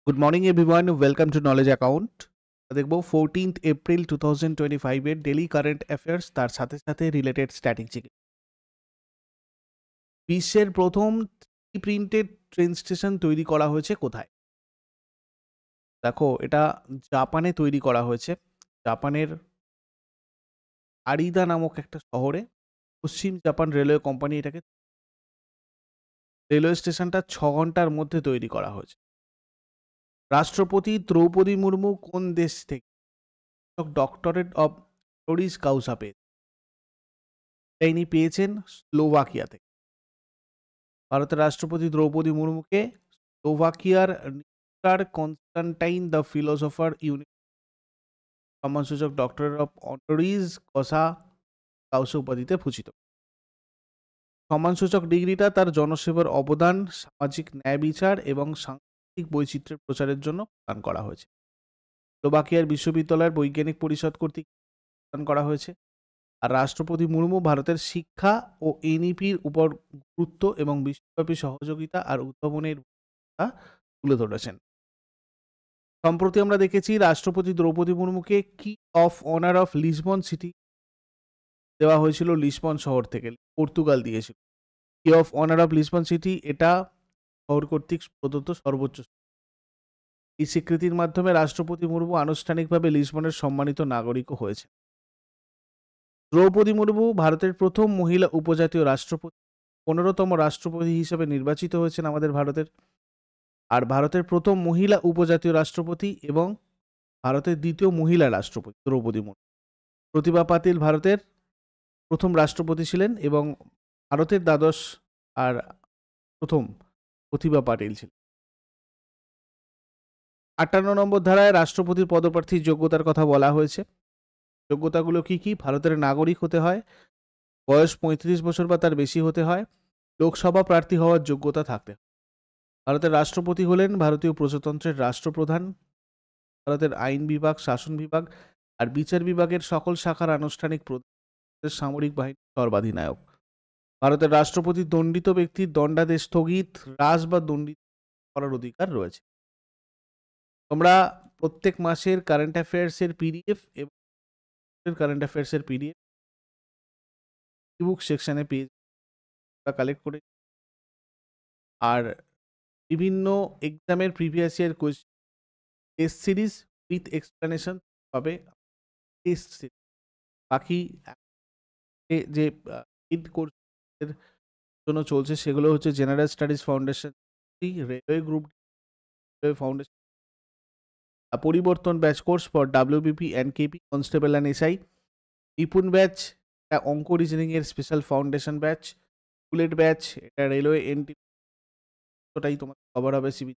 Good morning everyone, welcome to knowledge account. দেখবো 14th April 2025 এর daily current affairs, তার সাথে সাথে রিলেটেড স্ট্র্যাটেজি। বিশ্বের প্রথম প্রিন্টেড ট্রেন স্টেশন তৈরি করা হয়েছে কোথায়? দেখো, এটা জাপানে তৈরি করা হয়েছে। জাপানের আরিদা নামক একটা শহরে পশ্চিম জাপান রেলওয়ে কোম্পানি এটাকে রেলওয়ে স্টেশনটা 6 ঘন্টার মধ্যে তৈরি করা হয়েছে। রাষ্ট্রপতি দ্রৌপদী মুর্মু কোন দেশ থেকে ডক্টরেট অব ফ্লোরিস কাউসা ইনি পেয়েছেন? স্লোভাকিয়া থেকে। ভারতের রাষ্ট্রপতি দ্রৌপদী মুর্মুকে স্লোভাকিয়ার নিকটার কনস্টান্টাইন দ্য ফিলোসফার সম্মানসূচক ডক্টরেট অফ অনারিস কসা কাউসা উপাধিতে ভূষিত। সম্মানসূচক ডিগ্রিটা তার জনসেবার অবদান, সামাজিক ন্যায় বিচার এবং সাংস্কৃতিক বৈচিত্র্যের প্রচারের জন্য প্রদান করা হয়েছে। স্লোভাকিয়ার বিশ্ববিদ্যালয়ের বৈজ্ঞানিক পরিষদ কর্তৃক প্রদান করা হয়েছে। আর রাষ্ট্রপতি মুর্মু ভারতের শিক্ষা ও এনইপির উপর গুরুত্ব এবং বিশ্বব্যাপী সহযোগিতা আর উদ্ভাবনের তুলে ধরেছেন। সম্প্রতি আমরা দেখেছি রাষ্ট্রপতি দ্রৌপদী মুর্মুকে কি of honour of Lisbon city দেওয়া হয়েছিল লিসবন শহর থেকে, পর্তুগাল দিয়েছিল। কি of honour of Lisbon city এটা শহর কর্তৃক প্রদত্ত সর্বোচ্চ। এই স্বীকৃতির মাধ্যমে রাষ্ট্রপতি মুর্মু আনুষ্ঠানিকভাবে লিসবনের সম্মানিত নাগরিকও হয়েছে। দ্রৌপদী মুর্মু ভারতের প্রথম মহিলা উপজাতীয় রাষ্ট্রপতি, 15তম রাষ্ট্রপতি হিসেবে নির্বাচিত হয়েছেন আমাদের ভারতের। আর ভারতের প্রথম মহিলা উপজাতীয় রাষ্ট্রপতি এবং ভারতের দ্বিতীয় মহিলা রাষ্ট্রপতি দ্রৌপদী মুর্মু। প্রতিভা পাতিল ভারতের প্রথম রাষ্ট্রপতি ছিলেন এবং ভারতের দ্বাদশ আর প্রথম প্রতিভা পাটিল ছিলেন। 58 নম্বর ধারায় রাষ্ট্রপতির পদপ্রার্থীর যোগ্যতার কথা বলা হয়েছে। যোগ্যতাগুলো কি কি? ভারতের নাগরিক হতে হয়, বয়স 35 বছর বা তার বেশি হতে হয়, লোকসভা প্রার্থী হওয়ার যোগ্যতা থাকতে হয়। ভারতের রাষ্ট্রপতি হলেন ভারতীয় প্রজাতন্ত্রের রাষ্ট্রপ্রধান। ভারতের আইন বিভাগ, শাসন বিভাগ আর বিচার বিভাগের সকল শাখার আনুষ্ঠানিক প্রধান সামরিক বাহিনীর সর্বাধিনায়ক। ভারতের রাষ্ট্রপতি দণ্ডিত ব্যক্তির দণ্ডাদেশ স্থগিত, হ্রাস বা দণ্ডিত করার অধিকার রয়েছে। তোমরা প্রত্যেক মাসের কারেন্ট অ্যাফেয়ার্সের পিডিএফ এবং কারেন্ট অ্যাফেয়ার্সের পিডিএফ ইবুক সেকশনে পেজ কালেক্ট করে, আর বিভিন্ন এক্সামের previous year question test series with explanation পাবে। টেস্ট সিরিজ বাকি যে কোর্সের জন্য চলছে সেগুলো হচ্ছে general studies foundation, railway group, railway foundation, পরিবর্তন batch course for WBP NKP constable and SI, নিপুণ ব্যাচ, অঙ্ক রিজনিং এর special foundation batch, bullet batch, এটা রেলওয়ে এনটি, ওটাই তোমার কভার হবে সিবি,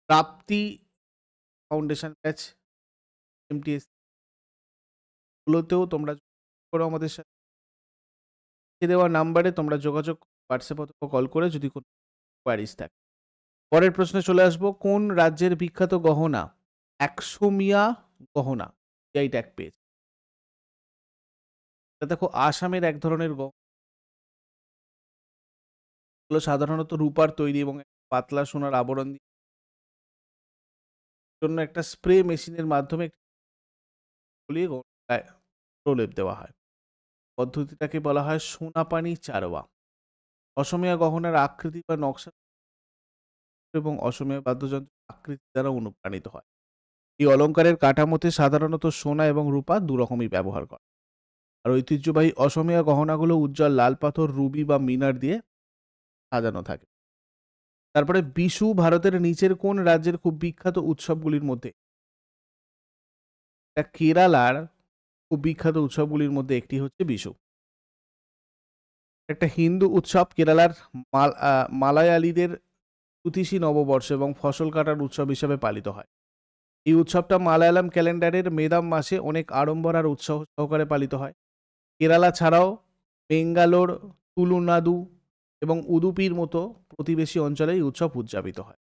প্রাপ্তি ফাউন্ডেশন ব্যাচ, এমটিএস, গুলোতেও তোমরা করো আমাদের সাথে। দেওয়া নাম্বারে তোমরা যোগাযোগ, হোয়াটসঅ্যাপ অথবা কল করে যদি কোনো কোয়ারিজ থাকে। পরের প্রশ্নে চলে আসবো, কোন রাজ্যের বিখ্যাত গহনা একশোমিয়া গহনা জিআই ট্যাগ পেয়েছে? দেখো, আসামের এক ধরনের গহনা সাধারণত রূপার তৈরি এবং পাতলা সোনার আবরণ দিয়ে জন্য একটা স্প্রে মেশিনের মাধ্যমে প্রলেপ দেওয়া হয়। পদ্ধতিটাকে বলা হয় সোনাপানি চারোয়া। অসমীয়া গহনার আকৃতি বা নকশা এবং অসমীয়া বাদ্যযন্ত্রের আকৃতি দ্বারা অনুপ্রাণিত হয়। এই অলঙ্কারের কাঠামোতে সাধারণত সোনা এবং রূপা দুরকমই ব্যবহার করে। আর ঐতিহ্যবাহী অসমীয়া গহনাগুলো উজ্জ্বল লাল পাথর, রুবি বা মিনার দিয়ে সাজানো থাকে। তারপরে বিশু ভারতের নিচের কোন রাজ্যের খুব বিখ্যাত উৎসবগুলির মধ্যে? কেরালার খুব বিখ্যাত উৎসবগুলির মধ্যে একটি হচ্ছে বিশু। একটা হিন্দু উৎসব, কেরালার মালায়ালিদের চুতিসি নববর্ষ এবং ফসল কাটার উৎসব হিসেবে পালিত হয়। এই উৎসবটা মালায়ালাম ক্যালেন্ডারের মেদাম মাসে অনেক আড়ম্বর আর উৎসাহ সহকারে পালিত হয়। কেরালা ছাড়াও বেঙ্গালোর, তুলুনাদু এবং উদুপির মতো প্রতিবেশী অঞ্চলে এই উৎসব উদযাপিত হয়।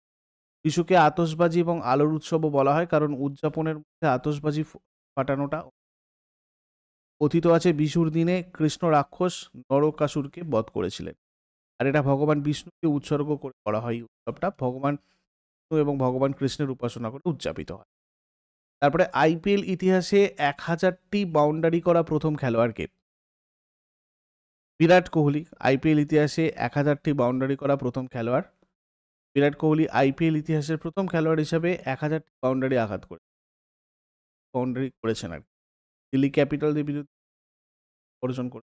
বিশুকে আতশবাজি এবং আলোর উৎসবও বলা হয়, কারণ উদযাপনের মধ্যে আতশবাজি ফাটানোটা কথিত আছে বিশুর দিনে কৃষ্ণ রাক্ষস নরকাসুরকে বধ করেছিলেন। আর এটা ভগবান বিষ্ণুকে উৎসর্গ করে করা হয় এই উৎসবটা। ভগবান এবং ভগবান কৃষ্ণের উপাসনা করে উদযাপিত হয়। তারপরে আইপিএল ইতিহাসে 1000টি বাউন্ডারি করা প্রথম খেলোয়াড় কে? বিরাট কোহলি। আইপিএল ইতিহাসে 1000টি বাউন্ডারি করা প্রথম খেলোয়াড় বিরাট কোহলি। আইপিএল ইতিহাসের প্রথম খেলোয়াড় হিসাবে 1000টি বাউন্ডারি বাউন্ডারি করেছেন আর কি। দিল্লি ক্যাপিটালদের বিরুদ্ধে অর্জন করে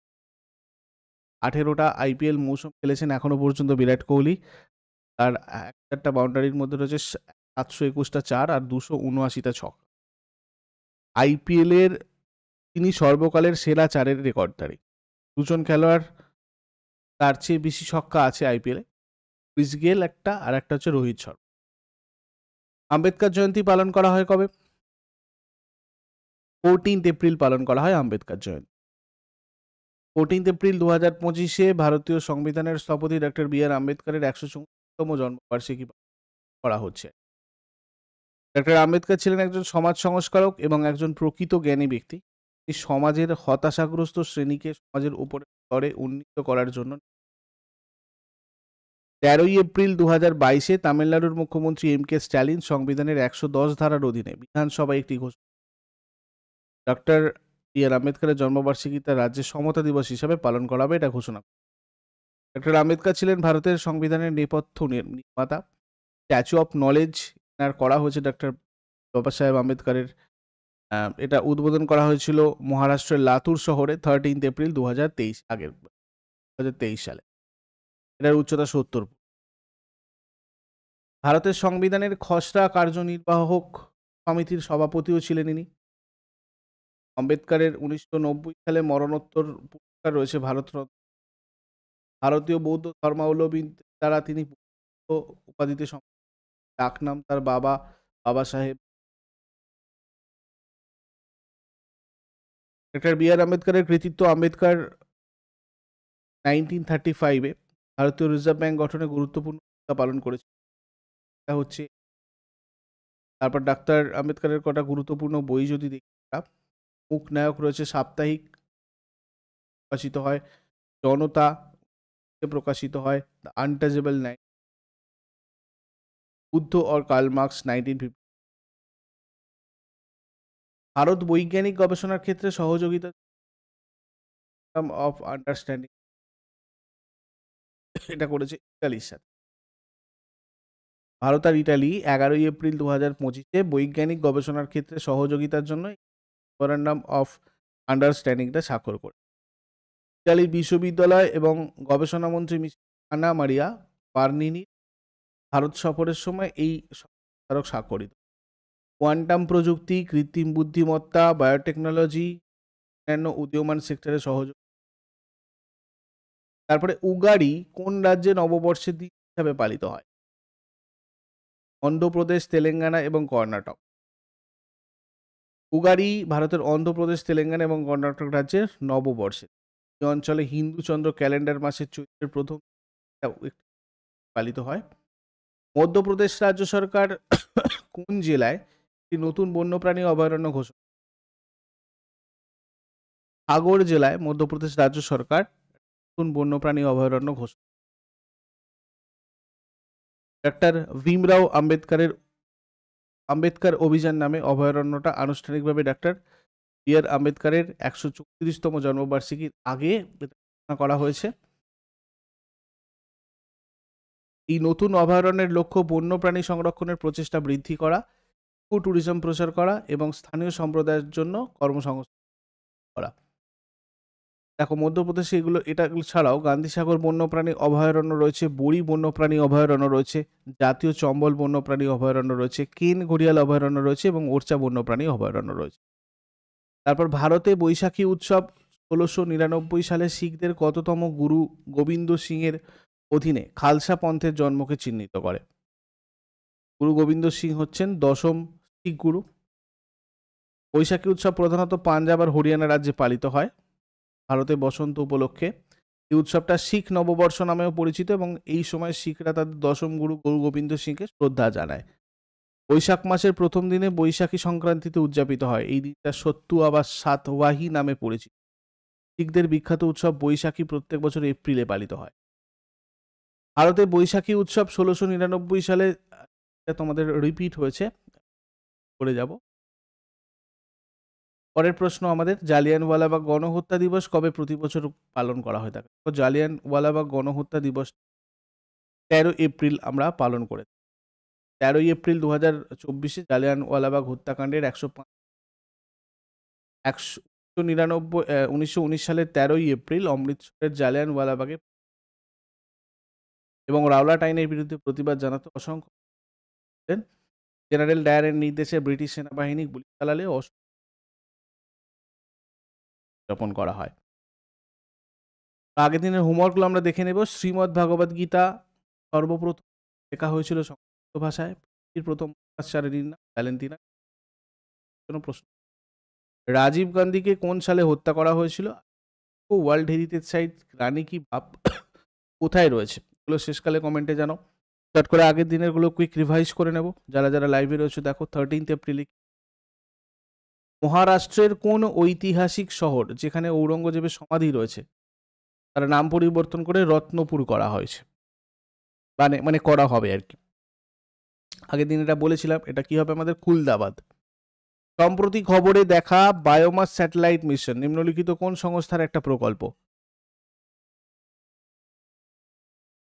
18টা আইপিএল মৌসুম খেলেছেন এখনো পর্যন্ত বিরাট কোহলি। তার 1000টা বাউন্ডারির মধ্যে রয়েছে 721টা চার আর 279টা ছক্কা। আইপিএল এর তিনি সর্বকালের সেরা চারের রেকর্ডধারী। দুজন খেলোয়াড় তার চেয়ে বেশি ছক্কা আছে আইপিএলে, ক্রিস গেল একটা, আর একটা হচ্ছে রোহিত শর্মা। আম্বেদকর জয়ন্তী পালন করা হয় কবে? 14 এপ্রিল পালন করা হয় আম্বেদকর জয়ন্তী। 14 এপ্রিল 2025-এ ভারতীয় সংবিধানের স্থপতি ডক্টর বি.আর. আম্বেদকরের 134তম জন্মবার্ষিকী করা হচ্ছে। ডক্টর আম্বেদকর ছিলেন একজন সমাজ সংস্কারক এবং একজন প্রকৃত জ্ঞানী ব্যক্তি। তিনি সমাজের হতাশাগ্রস্ত শ্রেণীকে সমাজের উপরের স্তরে উন্নীত করার জন্য 13 এপ্রিল 2022-এ তামিলনাড়ুর মুখ্যমন্ত্রী এম.কে. স্ট্যালিন সংবিধানের 110 ধারার অধীনে বিধানসভায় একটি ঘোষণা ডক্টর বি.আর. আম্বেদকরের জন্মবার্ষিকী তার রাজ্যের সমতা দিবস হিসাবে পালন করা হবে, এটা ঘোষণা। ডক্টর আম্বেদকর ছিলেন ভারতের সংবিধানের নেপথ্য নির্মাতা। স্ট্যাচু অফ নলেজ করা হয়েছে ডক্টর বাবা সাহেব আম্বেদকরের। এটা উদ্বোধন করা হয়েছিল মহারাষ্ট্রের লাতুর শহরে 13 এপ্রিল 2023 সালে। এটার উচ্চতা 70 ফুট। ভারতের সংবিধানের খসড়া কার্যনির্বাহক সমিতির সভাপতিও ছিলেন ইনি। আম্বেদকরের 1990 সালে মরণোত্তর পুরস্কার রয়েছে ভারতরত্ন। ভারতীয় বৌদ্ধ ধর্মাবলম্বী দ্বারা তিনি উপাধিতে ডাকনাম তার বাবা সাহেব। Doctor B.R.. আম্বেদকরের কৃতিত্ব। আম্বেদকর 1935-এ ভারতীয় রিজার্ভ ব্যাংক গঠনে গুরুত্বপূর্ণ ভূমিকা পালন করেছে। এটা হচ্ছে। তারপর ডাক্তার আম্বেদকরের কটা গুরুত্বপূর্ণ বই যদি দেখি, মুখ নায়ক রয়েছে সাপ্তাহিক, প্রকাশিত হয় জনতা, প্রকাশিত হয় the untouchable, Buddha or Karl Marx 1950। Bharat বৈজ্ঞানিক গবেষণার ক্ষেত্রে সহযোগিতা অফ আন্ডারস্ট্যান্ডিং, এটা করেছে ইতালির সাথে। ভারত আর ইটালি 11 এপ্রিল 2025-এ বৈজ্ঞানিক গবেষণার ক্ষেত্রে সহযোগিতার জন্য মেমোরান্ডাম অফ আন্ডারস্ট্যান্ডিংটা স্বাক্ষর করে। ইতালির বিশ্ববিদ্যালয় এবং গবেষণা মন্ত্রী মিস আনা মারিয়া বার্নিনি ভারত সফরের সময় এই স্মারক স্বাক্ষরিত। কোয়ান্টাম প্রযুক্তি, কৃত্রিম বুদ্ধিমত্তা, বায়োটেকনোলজি, অন্যান্য উদীয়মান সেক্টরে সহযোগ। তারপরে উগাড়ি কোন রাজ্যে নববর্ষের দিন হিসাবে পালিত হয়? অন্ধ্রপ্রদেশ, তেলেঙ্গানা এবং কর্ণাটক। উগাড়ি ভারতের অন্ধ্রপ্রদেশ, তেলেঙ্গানা এবং কর্ণাটক রাজ্যের নববর্ষের। এই অঞ্চলে হিন্দু চন্দ্র ক্যালেন্ডার মাসের চৈত্রের প্রথম পালিত হয়। মধ্যপ্রদেশ রাজ্য সরকার কোন জেলায় একটি নতুন বন্যপ্রাণী অভয়ারণ্য ঘোষণা? সাগর জেলায় মধ্যপ্রদেশ রাজ্য সরকার নতুন বন্যপ্রাণী অভয়ারণ্য ঘোষণা। ডক্টর ভীমরাও আম্বেদকর অভিযান নামে অভয়ারণ্যটা আনুষ্ঠানিকভাবে ডক্টর বি.আর. আম্বেদকরের 134তম জন্মবার্ষিকীর আগে ঘোষণা করা হয়েছে। এই নতুন অভয়ারণ্যের লক্ষ্য বন্যপ্রাণী সংরক্ষণের প্রচেষ্টা বৃদ্ধি করা, ইকো ট্যুরিজম প্রচার করা এবং স্থানীয় সম্প্রদায়ের জন্য কর্মসংস্থান করা। দেখো মধ্যপ্রদেশে এটা ছাড়াও গান্ধীসাগর বন্যপ্রাণী অভয়ারণ্য রয়েছে, বড়ি বন্যপ্রাণী অভয়ারণ্য রয়েছে, জাতীয় চম্বল বন্যপ্রাণী অভয়ারণ্য রয়েছে, কেন ঘড়িয়াল অভয়ারণ্য রয়েছে এবং ওরচা বন্যপ্রাণী অভয়ারণ্য রয়েছে। তারপর ভারতে বৈশাখী উৎসব 1699 সালে শিখদের কততম গুরু গোবিন্দ সিংয়ের অধীনে খালসা পন্থের জন্মকে চিহ্নিত করে? গুরু গোবিন্দ সিং হচ্ছেন 10ম শিখ গুরু। বৈশাখী উৎসব প্রধানত পাঞ্জাব আর হরিয়ানা রাজ্যে পালিত হয় ভারতে বসন্ত উপলক্ষে। এই উৎসবটা শিখ নববর্ষ নামেও পরিচিত এবং এই সময় শিখরা তাদের 10ম গুরু গুরু গোবিন্দ সিংকে শ্রদ্ধা জানায়। বৈশাখ মাসের প্রথম দিনে বৈশাখী সংক্রান্তিতে উদযাপিত হয়। এই দিনটা সত্তু আবার সাতওয়াহি নামে পরিচিত। শিখদের বিখ্যাত উৎসব বৈশাখী প্রত্যেক বছর এপ্রিলে পালিত হয়। ভারতে বৈশাখী উৎসব 1699 সালে এটা তোমাদের রিপিট হয়েছে, করে যাব। পরের প্রশ্ন আমাদের, জালিয়ানওয়ালাবাগ গণহত্যা দিবস কবে প্রতি বছর পালন করা হয়ে থাকে? তো জালিয়ানওয়ালাবাগ গণহত্যা দিবস 13 এপ্রিল আমরা পালন করে। 13 এপ্রিল 2024 জালিয়ানওয়ালাবাগ হত্যাকাণ্ডের 1919 সালের 13 এপ্রিল অমৃতসরের জালিয়ানওয়ালাবাগে এবং রাওলাট আইনের বিরুদ্ধে প্রতিবাদ জানাতে অসংখ্য জেনারেল ডায়ারের নির্দেশে ব্রিটিশ সেনাবাহিনী গুলি চালালে উদযাপন করা হয়। আগের দিনের হোমওয়ার্কগুলো আমরা দেখে নেব। শ্রীমদ্ ভাগবত গীতা সর্বপ্রথম লেখা হয়েছিল সংস্কৃত ভাষায়। প্রথম আচার্যের নাম ভ্যালেন্টিনা। প্রশ্ন, রাজীব গান্ধীকে কোন সালে হত্যা করা হয়েছিল? ওয়ার্ল্ড হেরিটেজ সাইট রানী কি ভাব কোথায় রয়েছে? এগুলো শেষকালে কমেন্টে জানো। চট করে আগের দিনের গুলো কুইক রিভাইজ করে নেব। যারা যারা লাইভে রয়েছে দেখো, 13 এপ্রিল মহারাষ্ট্রের কোন ঐতিহাসিক শহর যেখানে ঔরঙ্গজেবের সমাধি রয়েছে তার নাম পরিবর্তন করে রত্নপুর করা হয়েছে, মানে করা হবে আর কি। আগের দিন এটা বলেছিলাম, এটা কি হবে আমাদের? কুলদাবাদ। সম্প্রতি খবরে দেখা বায়োমাস স্যাটেলাইট মিশন নিম্নলিখিত কোন সংস্থার একটা প্রকল্প?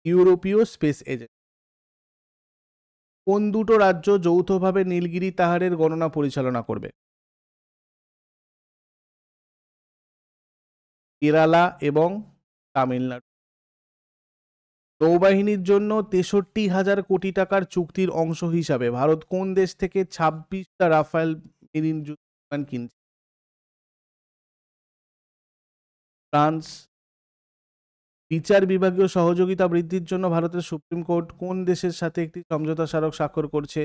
ইউরোপীয় স্পেস এজেন্সি। কোন দুটো রাজ্য যৌথভাবে নীলগিরি পাহাড়ের গণনা পরিচালনা করবে? কেরালা এবং তামিলনাড়ু। নৌবাহিনীর জন্য 63,000 কোটি টাকার চুক্তির অংশ হিসাবে ভারত কোন দেশ থেকে 26টা রাফায়েল মেরিন যুদ্ধ বিমান কিনছে? ফ্রান্স। বিচার বিভাগীয় সহযোগিতা বৃদ্ধির জন্য ভারতের সুপ্রিম কোর্ট কোন দেশের সাথে একটি সমঝোতা স্মারক স্বাক্ষর করছে?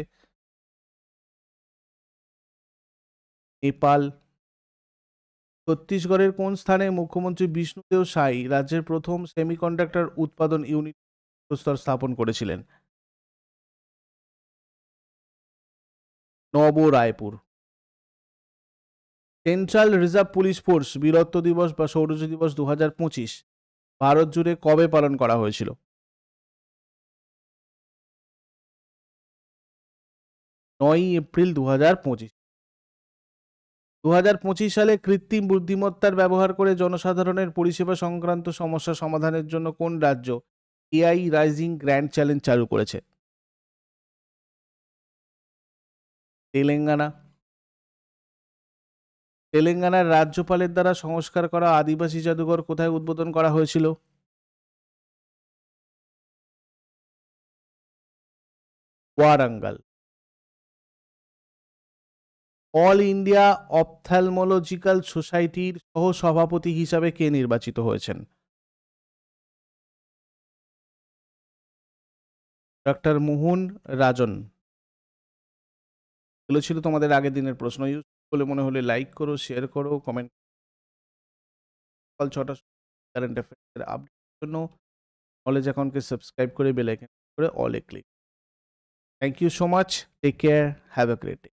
নেপাল। ছত্তিশগড়ের কোন স্থানে মুখ্যমন্ত্রী বিষ্ণুদেব সাই রাজ্যের প্রথম সেমিকন্ডাক্টর উৎপাদন ইউনিট স্তর স্থাপন করেছিলেন? নব Raipur. Central reserve police force বীরত্ব দিবস বা শৌর্য দিবস 2025 ভারত জুড়ে কবে পালন করা হয়েছিল? 9 এপ্রিল 2025। 2025 সালে কৃত্রিম বুদ্ধিমত্তার ব্যবহার করে জনসাধারণের পরিষেবা সংক্রান্ত সমস্যা সমাধানের জন্য কোন রাজ্য এআই রাইজিং গ্র্যান্ড চ্যালেঞ্জ চালু করেছে? তেলেঙ্গানা। তেলেঙ্গানার রাজ্যপালের দ্বারা সংস্কার করা আদিবাসী জাদুঘর কোথায় উদ্বোধন করা হয়েছিল? ওয়ারাঙ্গাল। অল ইন্ডিয়া অপথ্যালমোলজিক্যাল সোসাইটির সহ-সভাপতি হিসাবে কে নির্বাচিত হয়েছেন? ডক্টর মোহন রাজন। এগুলো ছিল তোমাদের আগের দিনের প্রশ্ন। ইউজ বলে মনে হলে লাইক করো, শেয়ার করো, কমেন্ট। সকাল 6টা কারেন্ট অ্যাফেয়ার্সের আপডেটের জন্য নলেজ অ্যাকাউন্টকে সাবস্ক্রাইব করে বেল আইকন করে অলে click. Thank you so much, take care, have a great day.